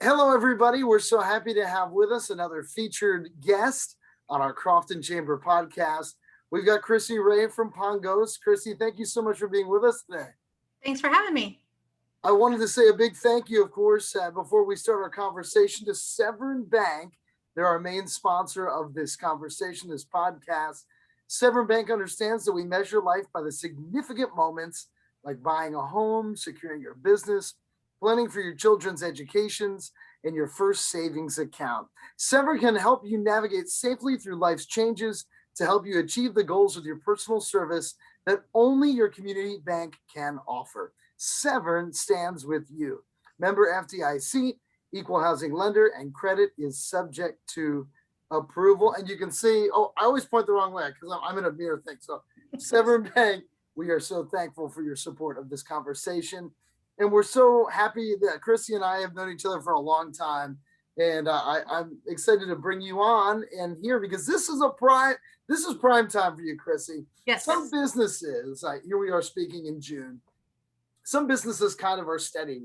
Hello, everybody. We're so happy to have with us another featured guest on our Crofton Chamber Podcast. We've got Chrissy Rey from Pongos. Chrissy, thank you so much for being with us today. Thanks for having me. I wanted to say a big thank you, of course, before we start our conversation, to Severn Bank. They're our main sponsor of this conversation, this podcast. Severn Bank understands that we measure life by the significant moments like buying a home, securing your business, planning for your children's educations, and your first savings account. Severn can help you navigate safely through life's changes to help you achieve the goals with your personal service that only your community bank can offer. Severn stands with you. Member FDIC, equal housing lender, and credit is subject to approval. And you can see, I always point the wrong way because I'm in a mirror thing. So Severn Bank, we are so thankful for your support of this conversation. And we're so happy that Chrissy and I have known each other for a long time. And I'm excited to bring you on and here because this is prime time for you, Chrissy. Yes. Some businesses, here we are speaking in June. Some businesses kind of are steady.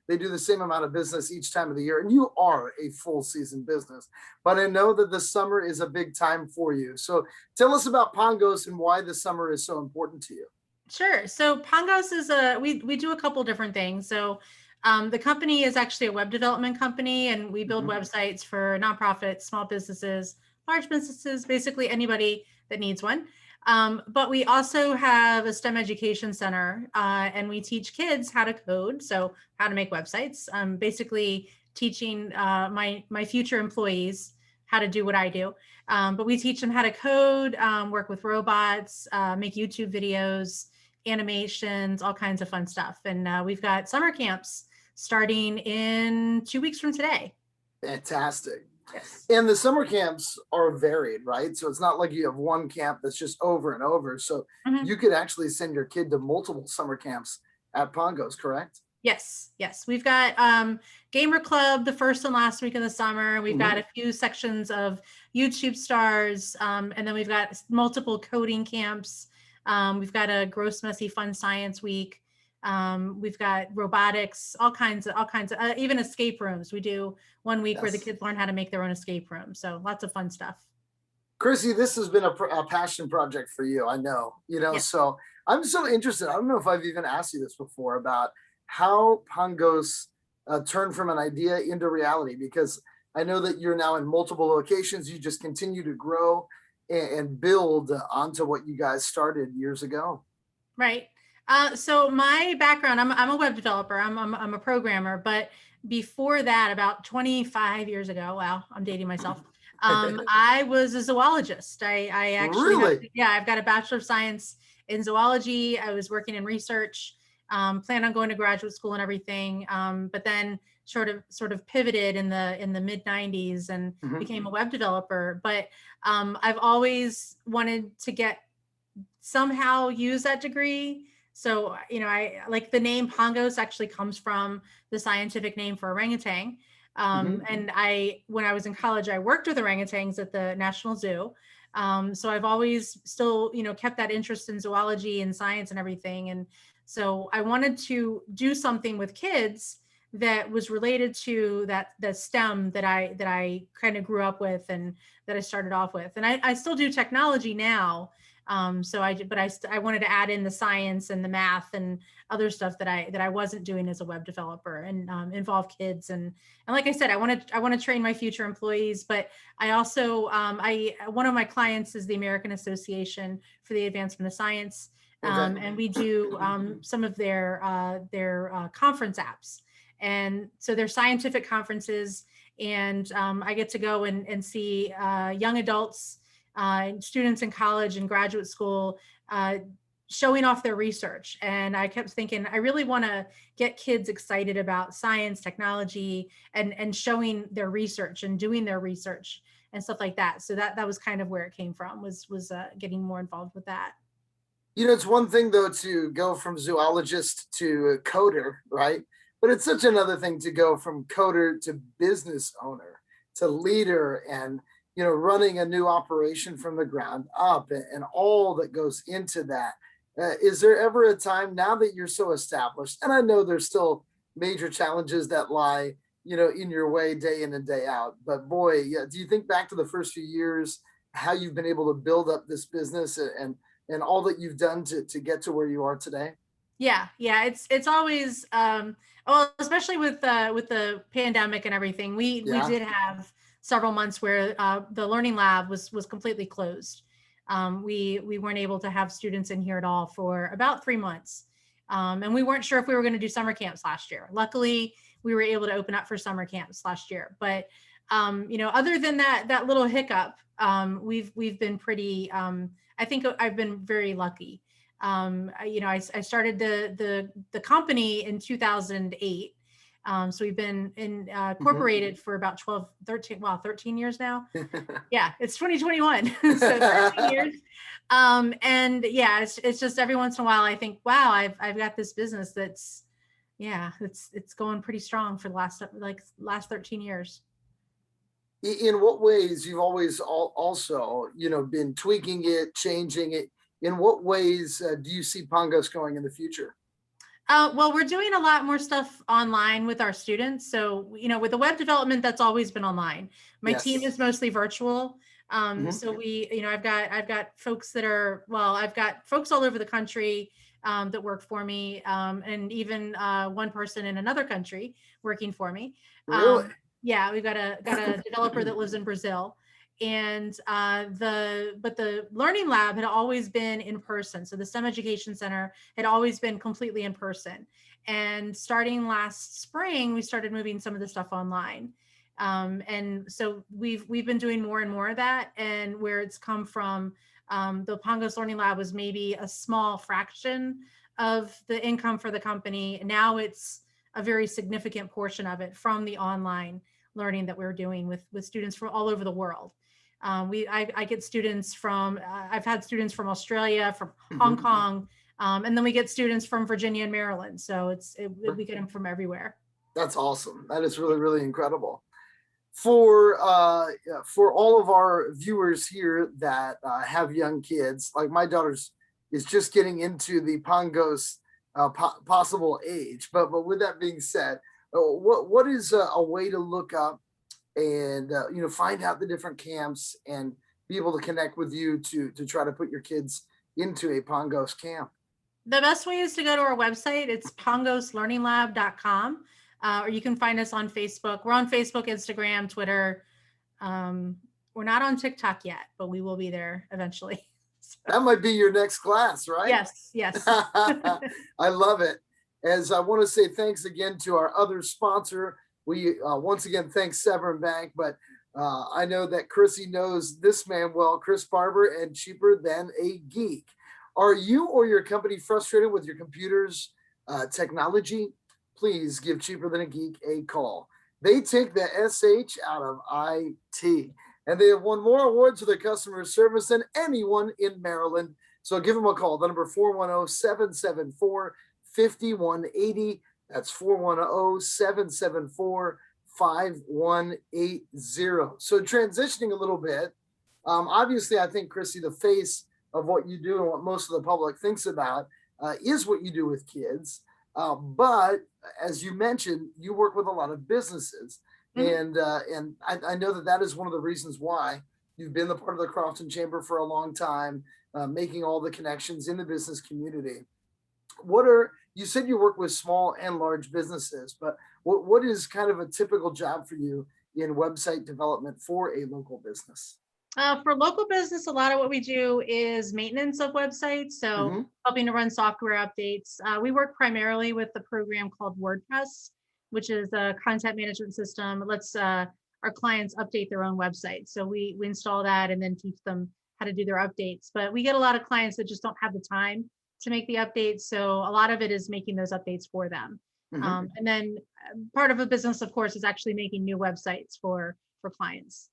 They do the same amount of business each time of the year, and you are a full season business. But I know that the summer is a big time for you. So tell us about Pongos and why the summer is so important to you. Sure. So Pongos is we do a couple different things. So the company is actually a web development company, and we build websites for nonprofits, small businesses, large businesses, basically anybody that needs one. But we also have a STEM education center, and we teach kids how to code, so how to make websites. Basically teaching my future employees how to do what I do. But we teach them how to code, work with robots, make YouTube videos, animations, all kinds of fun stuff. And we've got summer camps starting in 2 weeks from today. Fantastic. Yes. And the summer camps are varied, right? So it's not like you have one camp that's just over and over. So you could actually send your kid to multiple summer camps at Pongos, correct? Yes. We've got Gamer Club the first and last week of the summer. We've got a few sections of YouTube stars, and then we've got multiple coding camps. We've got a Gross Messy Fun Science Week. We've got robotics, all kinds of even escape rooms. We do 1 week where the kids learn how to make their own escape room. So lots of fun stuff. Chrissy, this has been a passion project for you. I know, So I'm so interested. I don't know if I've even asked you this before about how Pongos turned from an idea into reality, because I know that you're now in multiple locations. You just continue to grow and build onto what you guys started years ago. Right. So my background, I'm a web developer. I'm a programmer, but before that, about 25 years ago, wow, I'm dating myself. I was a zoologist. I actually, really? I've got a Bachelor of Science in zoology. I was working in research, planned on going to graduate school and everything. But then sort of pivoted in the mid 90s and became a web developer. But I've always wanted to somehow use that degree. So, I like the name Pongos actually comes from the scientific name for orangutan. And when I was in college, I worked with orangutans at the National Zoo. So I've always still, kept that interest in zoology and science and everything. And so I wanted to do something with kids that was related to the STEM that I kind of grew up with and that I started off with. And I still do technology now. So I wanted to add in the science and the math and other stuff that I wasn't doing as a web developer, and involve kids. And like I said, I want to train my future employees, but I also, one of my clients is the American Association for the Advancement of Science. And we do some of their conference apps. And so they're scientific conferences, and I get to go and see young adults, students in college and graduate school, showing off their research. And I kept thinking, I really want to get kids excited about science, technology, and showing their research and doing their research and stuff like that. So that was kind of where it came from, was getting more involved with that. It's one thing though to go from zoologist to coder, right? But it's such another thing to go from coder to business owner to leader, and running a new operation from the ground up, and all that goes into that. Is there ever a time, now that you're so established, and I know there's still major challenges that lie, in your way day in and day out. But boy, yeah, do you think back to the first few years, how you've been able to build up this business and all that you've done to get to where you are today? Yeah. It's always well, especially with the pandemic and everything. We Yeah. did have several months where the learning lab was completely closed. We weren't able to have students in here at all for about 3 months. And we weren't sure if we were going to do summer camps last year. Luckily, we were able to open up for summer camps last year. But other than that little hiccup, we've been pretty. I think I've been very lucky. I started the company in 2008. So we've been incorporated for about 13 years now. Yeah, it's 2021. So 13 years. And yeah, it's just every once in a while I think, wow, I've got this business that's, yeah, it's going pretty strong for the last 13 years. In what ways you've always also, been tweaking it, changing it? In what ways do you see Pongos going in the future? Well, we're doing a lot more stuff online with our students. So, with the web development, that's always been online. My team Yes. is mostly virtual. Mhm. So I've got folks I've got folks all over the country that work for me, and even one person in another country working for me. Really? Yeah, we've got a developer that lives in Brazil, and the learning lab had always been in person. So the STEM Education Center had always been completely in person, and starting last spring we started moving some of the stuff online. And so we've been doing more and more of that, and where it's come from, the Pongos Learning Lab was maybe a small fraction of the income for the company. Now it's a very significant portion of it from the online learning that we're doing with students from all over the world. I get students from, I've had students from Australia, from Hong Mhm. Kong, and then we get students from Virginia and Maryland. So we get them from everywhere. That's awesome. That is really, really incredible. For all of our viewers here that have young kids, like my daughter's is just getting into the Pongos possible age. But with that being said, what is a way to look up and find out the different camps and be able to connect with you to try to put your kids into a Pongos camp? The best way is to go to our website. It's pongoslearninglab.com, or you can find us on Facebook. We're on Facebook, Instagram, Twitter. We're not on TikTok yet, but we will be there eventually. So, That might be your next class, right? yes. I love it. As I want to say thanks again to our other sponsor. We once again thank Severn Bank, but I know that Chrissy knows this man well, Chris Barber, and Cheaper Than a Geek. Are you or your company frustrated with your computer's technology? Please give Cheaper Than a Geek a call. They take the SH out of IT, and they have won more awards for their customer service than anyone in Maryland. So give them a call. The number 410-774-5180. That's 410-774-5180. So transitioning a little bit, obviously, I think, Chrissy, the face of what you do and what most of the public thinks about is what you do with kids. But as you mentioned, you work with a lot of businesses. Mm-hmm. And I know that is one of the reasons why you've been the part of the Crofton Chamber for a long time, making all the connections in the business community. You said you work with small and large businesses, but what is kind of a typical job for you in website development for a local business? For local business, a lot of what we do is maintenance of websites. So Mm-hmm. helping to run software updates. We work primarily with the program called WordPress, which is a content management system. It lets our clients update their own website. So we install that and then teach them how to do their updates. But we get a lot of clients that just don't have the time to make the updates. So a lot of it is making those updates for them. Mm-hmm. And then part of a business, of course, is actually making new websites for clients.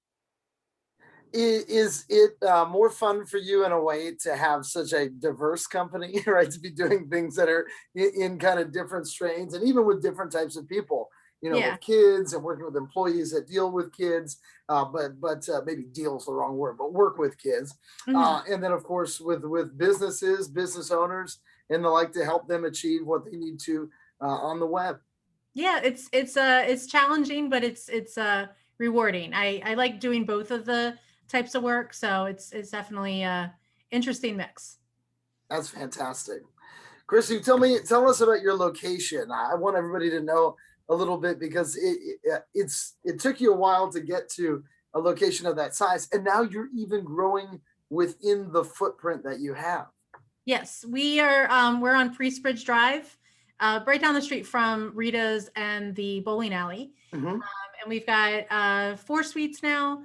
Is it more fun for you in a way to have such a diverse company, right? To be doing things that are in kind of different strains and even with different types of people, with kids and working with employees that deal with kids, but maybe deal is the wrong word, but work with kids. Mm-hmm. And then, of course, with businesses, business owners, and the like to help them achieve what they need to on the web. Yeah, it's challenging, but it's rewarding. I like doing both of the types of work, so it's definitely a interesting mix. That's fantastic. Chrissy, tell us about your location. I want everybody to know a little bit because it took you a while to get to a location of that size, and now you're even growing within the footprint that you have. Yes, we're on Priest Bridge Drive, right down the street from Rita's and the bowling alley. Mm-hmm. And we've got 4 suites now.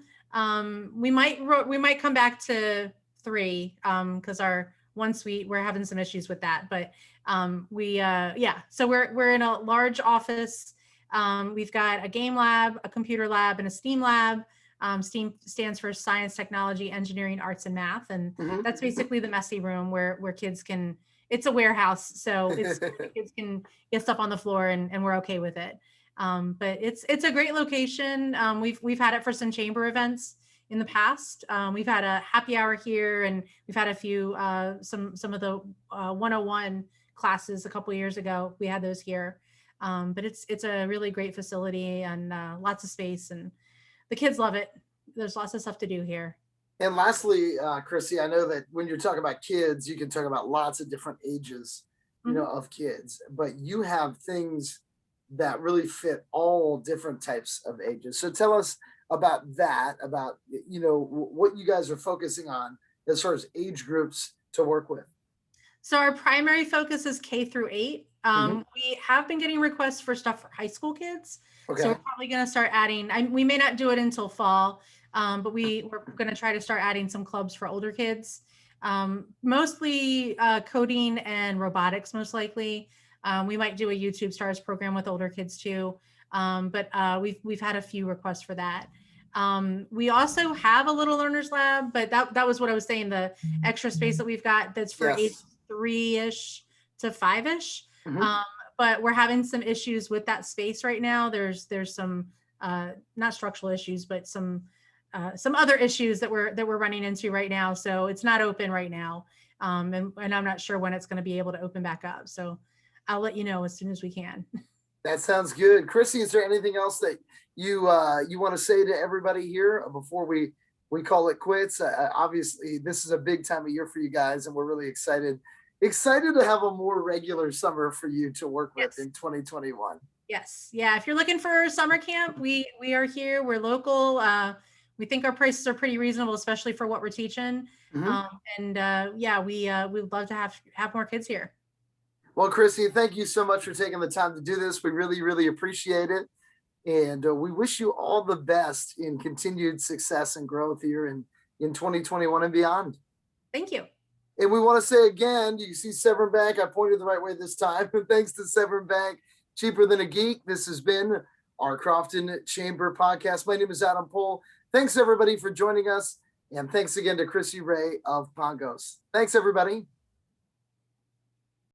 We might come back to 3 because our 1 suite we're having some issues with that. But so we're in a large office. We've got a game lab, a computer lab, and a STEAM lab. STEAM stands for Science, Technology, Engineering, Arts, and Math, and Mm-hmm. that's basically the messy room where kids can. It's a warehouse, so kids can get stuff on the floor, and we're okay with it. But it's a great location. We've had it for some chamber events in the past. We've had a happy hour here, and we've had a few some of the 101 classes a couple of years ago. We had those here, but it's a really great facility and lots of space, and the kids love it. There's lots of stuff to do here. And lastly, Chrissy, I know that when you're talking about kids, you can talk about lots of different ages, of kids, but you have things that really fit all different types of ages. So tell us about that, about, what you guys are focusing on as far as age groups to work with. So our primary focus is K through 8. We have been getting requests for stuff for high school kids. Okay. So we're probably going to start adding, we may not do it until fall, but we're going to try to start adding some clubs for older kids, mostly coding and robotics, most likely. We might do a YouTube Stars program with older kids too. But we've had a few requests for that. We also have a little learners lab, but that was what I was saying, the extra space that we've got that's for age 3-ish to 5-ish. But we're having some issues with that space right now. There's some not structural issues, but some other issues that we're running into right now. So it's not open right now. And I'm not sure when it's going to be able to open back up. So I'll let you know as soon as we can. That sounds good. Chrissy, is there anything else that you want to say to everybody here before we call it quits? Obviously, this is a big time of year for you guys, and we're really excited to have a more regular summer for you to work with in 2021. Yes. Yeah. If you're looking for summer camp, we are here. We're local. We think our prices are pretty reasonable, especially for what we're teaching. We'd love to have more kids here. Well, Chrissy, thank you so much for taking the time to do this. We really, really appreciate it. And we wish you all the best in continued success and growth here in 2021 and beyond. Thank you. And we want to say again, you see Severn Bank. I pointed the right way this time. Thanks to Severn Bank, cheaper than a geek. This has been our Crofton Chamber Podcast. My name is Adam Pohl. Thanks, everybody, for joining us. And thanks again to Chrissy Rey of Pongos. Thanks, everybody.